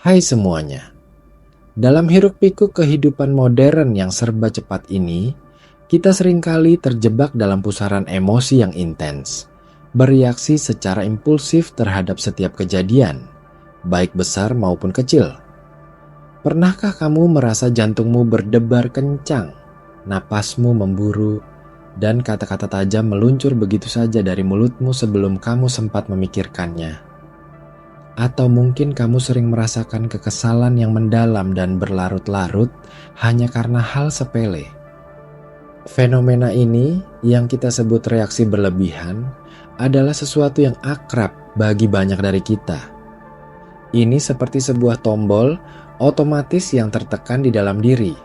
Hai semuanya, dalam hiruk-pikuk kehidupan modern yang serba cepat ini, kita seringkali terjebak dalam pusaran emosi yang intens, bereaksi secara impulsif terhadap setiap kejadian, baik besar maupun kecil. Pernahkah kamu merasa jantungmu berdebar kencang, napasmu memburu, dan kata-kata tajam meluncur begitu saja dari mulutmu sebelum kamu sempat memikirkannya? Atau mungkin kamu sering merasakan kekesalan yang mendalam dan berlarut-larut hanya karena hal sepele. Fenomena ini yang kita sebut reaksi berlebihan adalah sesuatu yang akrab bagi banyak dari kita. Ini seperti sebuah tombol otomatis yang tertekan di dalam diri,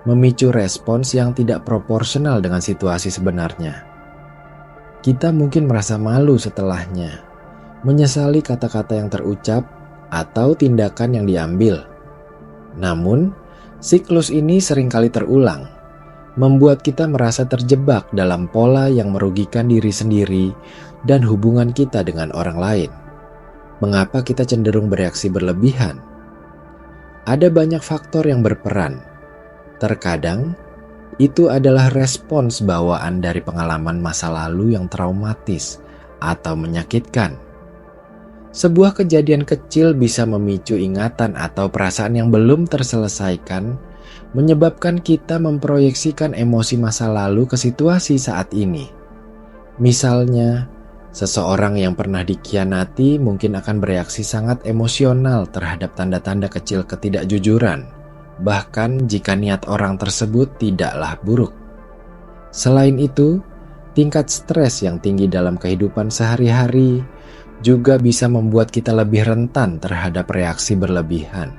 memicu respons yang tidak proporsional dengan situasi sebenarnya. Kita mungkin merasa malu setelahnya, menyesali kata-kata yang terucap atau tindakan yang diambil. Namun, siklus ini seringkali terulang, membuat kita merasa terjebak dalam pola yang merugikan diri sendiri dan hubungan kita dengan orang lain. Mengapa kita cenderung bereaksi berlebihan? Ada banyak faktor yang berperan. Terkadang, itu adalah respons bawaan dari pengalaman masa lalu yang traumatis atau menyakitkan. Sebuah kejadian kecil bisa memicu ingatan atau perasaan yang belum terselesaikan, menyebabkan kita memproyeksikan emosi masa lalu ke situasi saat ini. Misalnya, seseorang yang pernah dikhianati mungkin akan bereaksi sangat emosional terhadap tanda-tanda kecil ketidakjujuran, bahkan jika niat orang tersebut tidaklah buruk. Selain itu, tingkat stres yang tinggi dalam kehidupan sehari-hari juga bisa membuat kita lebih rentan terhadap reaksi berlebihan.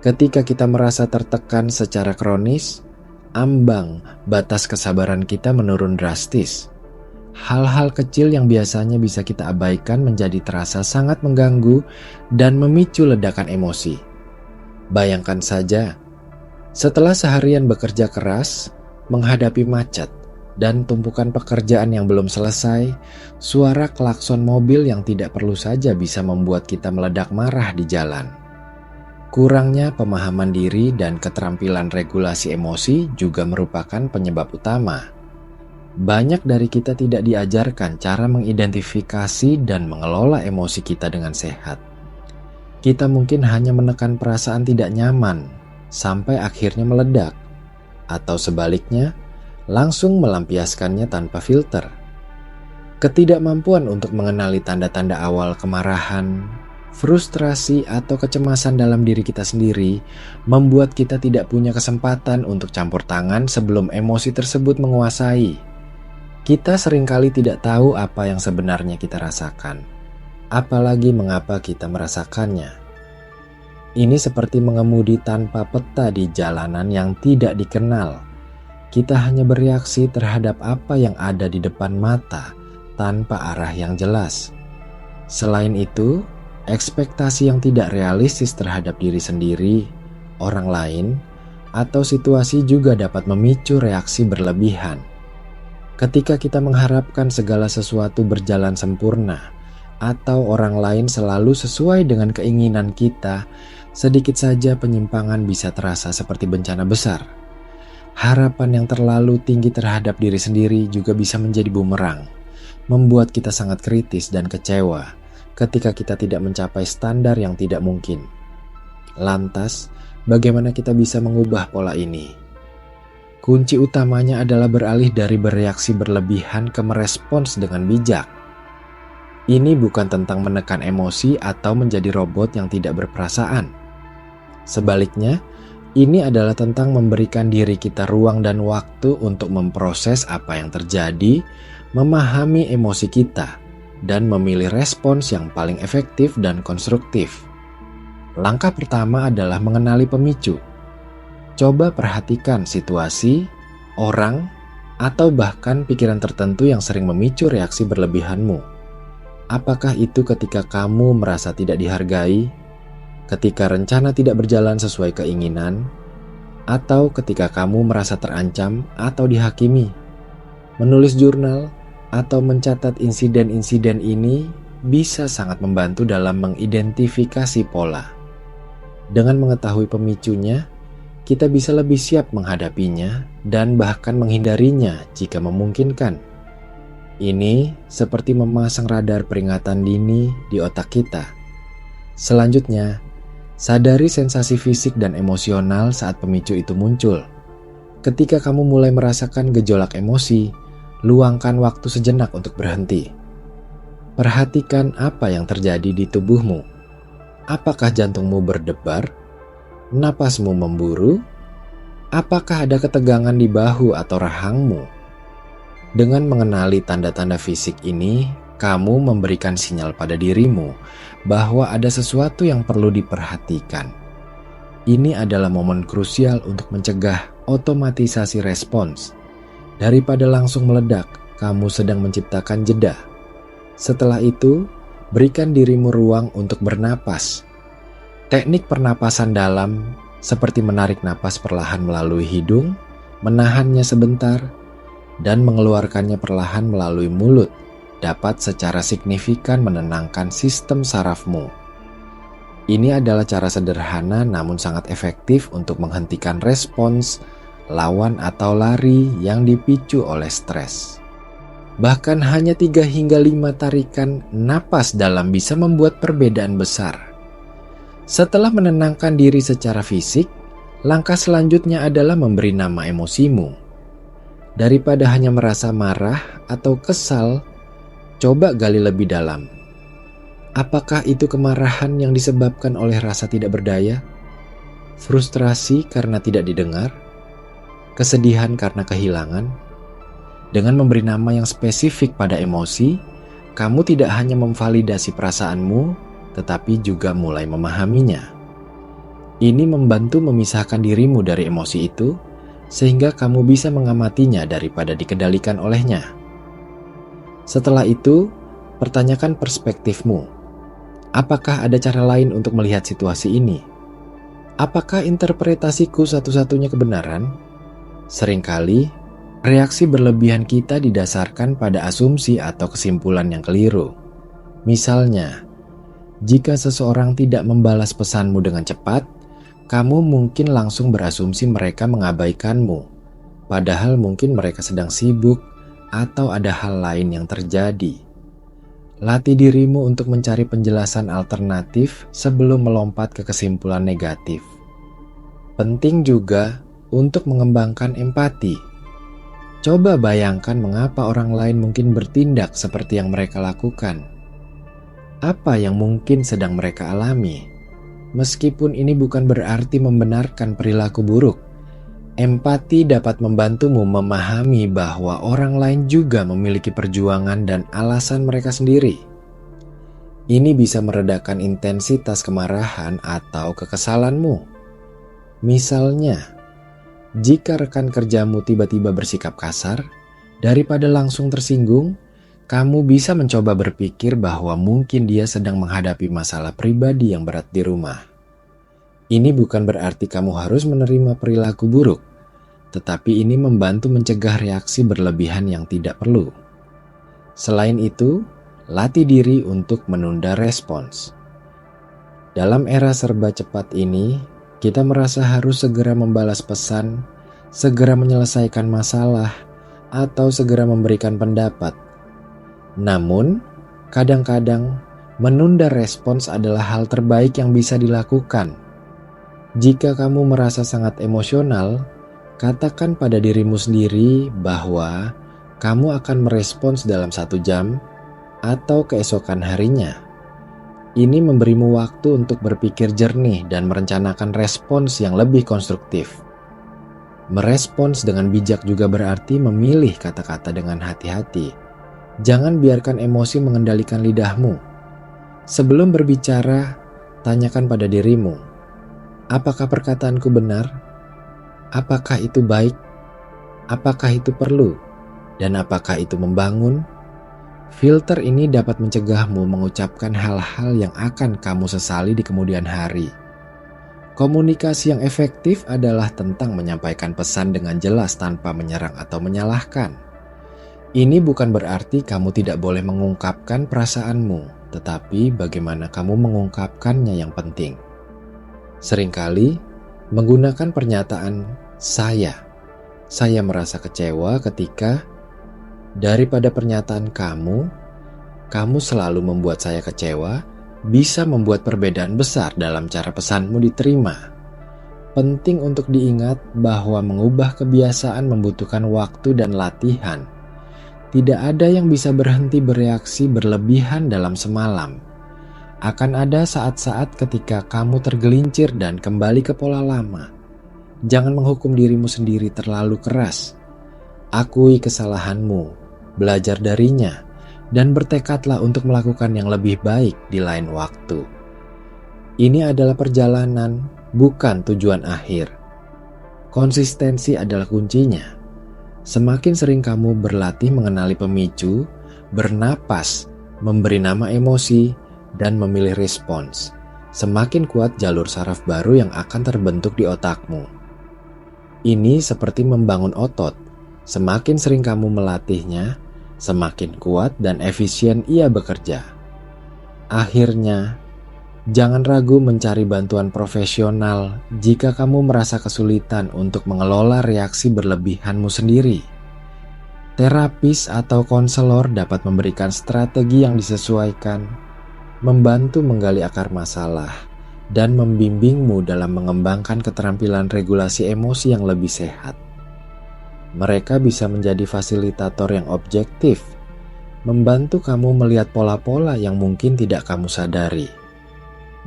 Ketika kita merasa tertekan secara kronis, ambang batas kesabaran kita menurun drastis. Hal-hal kecil yang biasanya bisa kita abaikan menjadi terasa sangat mengganggu dan memicu ledakan emosi. Bayangkan saja, setelah seharian bekerja keras, menghadapi macet, dan tumpukan pekerjaan yang belum selesai, suara klakson mobil yang tidak perlu saja bisa membuat kita meledak marah di jalan. Kurangnya pemahaman diri dan keterampilan regulasi emosi juga merupakan penyebab utama. Banyak dari kita tidak diajarkan cara mengidentifikasi dan mengelola emosi kita dengan sehat. Kita mungkin hanya menekan perasaan tidak nyaman sampai akhirnya meledak, atau sebaliknya, langsung melampiaskannya tanpa filter. Ketidakmampuan untuk mengenali tanda-tanda awal kemarahan, frustrasi, atau kecemasan dalam diri kita sendiri membuat kita tidak punya kesempatan untuk campur tangan sebelum emosi tersebut menguasai. Kita seringkali tidak tahu apa yang sebenarnya kita rasakan, apalagi mengapa kita merasakannya. Ini seperti mengemudi tanpa peta di jalanan yang tidak dikenal. Kita hanya bereaksi terhadap apa yang ada di depan mata tanpa arah yang jelas. Selain itu, ekspektasi yang tidak realistis terhadap diri sendiri, orang lain, atau situasi juga dapat memicu reaksi berlebihan. Ketika kita mengharapkan segala sesuatu berjalan sempurna, atau orang lain selalu sesuai dengan keinginan kita, sedikit saja penyimpangan bisa terasa seperti bencana besar. Harapan yang terlalu tinggi terhadap diri sendiri juga bisa menjadi bumerang, membuat kita sangat kritis dan kecewa ketika kita tidak mencapai standar yang tidak mungkin. Lantas, bagaimana kita bisa mengubah pola ini? Kunci utamanya adalah beralih dari bereaksi berlebihan ke merespons dengan bijak. Ini bukan tentang menekan emosi atau menjadi robot yang tidak berperasaan. Sebaliknya, ini adalah tentang memberikan diri kita ruang dan waktu untuk memproses apa yang terjadi, memahami emosi kita, dan memilih respons yang paling efektif dan konstruktif. Langkah pertama adalah mengenali pemicu. Coba perhatikan situasi, orang, atau bahkan pikiran tertentu yang sering memicu reaksi berlebihanmu. Apakah itu ketika kamu merasa tidak dihargai, ketika rencana tidak berjalan sesuai keinginan, atau ketika kamu merasa terancam atau dihakimi? Menulis jurnal atau mencatat insiden-insiden ini bisa sangat membantu dalam mengidentifikasi pola. Dengan mengetahui pemicunya, kita bisa lebih siap menghadapinya dan bahkan menghindarinya jika memungkinkan. Ini seperti memasang radar peringatan dini di otak kita. Selanjutnya, sadari sensasi fisik dan emosional saat pemicu itu muncul. Ketika kamu mulai merasakan gejolak emosi, luangkan waktu sejenak untuk berhenti. Perhatikan apa yang terjadi di tubuhmu. Apakah jantungmu berdebar? Napasmu memburu? Apakah ada ketegangan di bahu atau rahangmu? Dengan mengenali tanda-tanda fisik ini, kamu memberikan sinyal pada dirimu bahwa ada sesuatu yang perlu diperhatikan. Ini adalah momen krusial untuk mencegah otomatisasi respons. Daripada langsung meledak, kamu sedang menciptakan jeda. Setelah itu, berikan dirimu ruang untuk bernapas. Teknik pernapasan dalam seperti menarik napas perlahan melalui hidung, menahannya sebentar, dan mengeluarkannya perlahan melalui mulut dapat secara signifikan menenangkan sistem sarafmu. Ini adalah cara sederhana namun sangat efektif untuk menghentikan respons lawan atau lari yang dipicu oleh stres. Bahkan hanya 3 hingga 5 tarikan napas dalam bisa membuat perbedaan besar. Setelah menenangkan diri secara fisik, langkah selanjutnya adalah memberi nama emosimu. Daripada hanya merasa marah atau kesal, coba gali lebih dalam. Apakah itu kemarahan yang disebabkan oleh rasa tidak berdaya? Frustrasi karena tidak didengar? Kesedihan karena kehilangan? Dengan memberi nama yang spesifik pada emosi, kamu tidak hanya memvalidasi perasaanmu, tetapi juga mulai memahaminya. Ini membantu memisahkan dirimu dari emosi itu, sehingga kamu bisa mengamatinya daripada dikendalikan olehnya. Setelah itu, pertanyakan perspektifmu. Apakah ada cara lain untuk melihat situasi ini? Apakah interpretasiku satu-satunya kebenaran? Seringkali, reaksi berlebihan kita didasarkan pada asumsi atau kesimpulan yang keliru. Misalnya, jika seseorang tidak membalas pesanmu dengan cepat, kamu mungkin langsung berasumsi mereka mengabaikanmu, padahal mungkin mereka sedang sibuk atau ada hal lain yang terjadi. Latih dirimu untuk mencari penjelasan alternatif sebelum melompat ke kesimpulan negatif. Penting juga untuk mengembangkan empati. Coba bayangkan mengapa orang lain mungkin bertindak seperti yang mereka lakukan. Apa yang mungkin sedang mereka alami? Meskipun ini bukan berarti membenarkan perilaku buruk, empati dapat membantumu memahami bahwa orang lain juga memiliki perjuangan dan alasan mereka sendiri. Ini bisa meredakan intensitas kemarahan atau kekesalanmu. Misalnya, jika rekan kerjamu tiba-tiba bersikap kasar, daripada langsung tersinggung, kamu bisa mencoba berpikir bahwa mungkin dia sedang menghadapi masalah pribadi yang berat di rumah. Ini bukan berarti kamu harus menerima perilaku buruk, tetapi ini membantu mencegah reaksi berlebihan yang tidak perlu. Selain itu, latih diri untuk menunda respons. Dalam era serba cepat ini, kita merasa harus segera membalas pesan, segera menyelesaikan masalah, atau segera memberikan pendapat. Namun, kadang-kadang menunda respons adalah hal terbaik yang bisa dilakukan. Jika kamu merasa sangat emosional, katakan pada dirimu sendiri bahwa kamu akan merespons dalam 1 jam atau keesokan harinya. Ini memberimu waktu untuk berpikir jernih dan merencanakan respons yang lebih konstruktif. Merespons dengan bijak juga berarti memilih kata-kata dengan hati-hati. Jangan biarkan emosi mengendalikan lidahmu. Sebelum berbicara, tanyakan pada dirimu, apakah perkataanku benar? Apakah itu baik? Apakah itu perlu? Dan apakah itu membangun? Filter ini dapat mencegahmu mengucapkan hal-hal yang akan kamu sesali di kemudian hari. Komunikasi yang efektif adalah tentang menyampaikan pesan dengan jelas tanpa menyerang atau menyalahkan. Ini bukan berarti kamu tidak boleh mengungkapkan perasaanmu, tetapi bagaimana kamu mengungkapkannya yang penting. Seringkali menggunakan pernyataan saya merasa kecewa ketika daripada pernyataan kamu selalu membuat saya kecewa, bisa membuat perbedaan besar dalam cara pesanmu diterima. Penting untuk diingat bahwa mengubah kebiasaan membutuhkan waktu dan latihan. Tidak ada yang bisa berhenti bereaksi berlebihan dalam semalam. Akan ada saat-saat ketika kamu tergelincir dan kembali ke pola lama. Jangan menghukum dirimu sendiri terlalu keras. Akui kesalahanmu, belajar darinya, dan bertekadlah untuk melakukan yang lebih baik di lain waktu. Ini adalah perjalanan, bukan tujuan akhir. Konsistensi adalah kuncinya. Semakin sering kamu berlatih mengenali pemicu, bernapas, memberi nama emosi, dan memilih respons, semakin kuat jalur saraf baru yang akan terbentuk di otakmu. Ini seperti membangun otot. Semakin sering kamu melatihnya, semakin kuat dan efisien ia bekerja. Akhirnya, jangan ragu mencari bantuan profesional jika kamu merasa kesulitan untuk mengelola reaksi berlebihanmu sendiri. Terapis atau konselor dapat memberikan strategi yang disesuaikan, membantu menggali akar masalah, dan membimbingmu dalam mengembangkan keterampilan regulasi emosi yang lebih sehat. Mereka bisa menjadi fasilitator yang objektif, membantu kamu melihat pola-pola yang mungkin tidak kamu sadari.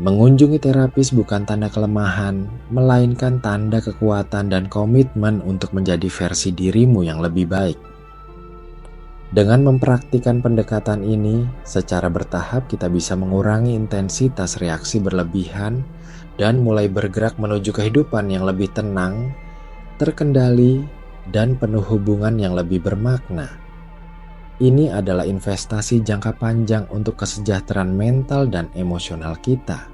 Mengunjungi terapis bukan tanda kelemahan, melainkan tanda kekuatan dan komitmen untuk menjadi versi dirimu yang lebih baik. Dengan mempraktikkan pendekatan ini, secara bertahap kita bisa mengurangi intensitas reaksi berlebihan dan mulai bergerak menuju kehidupan yang lebih tenang, terkendali, dan penuh hubungan yang lebih bermakna. Ini adalah investasi jangka panjang untuk kesejahteraan mental dan emosional kita.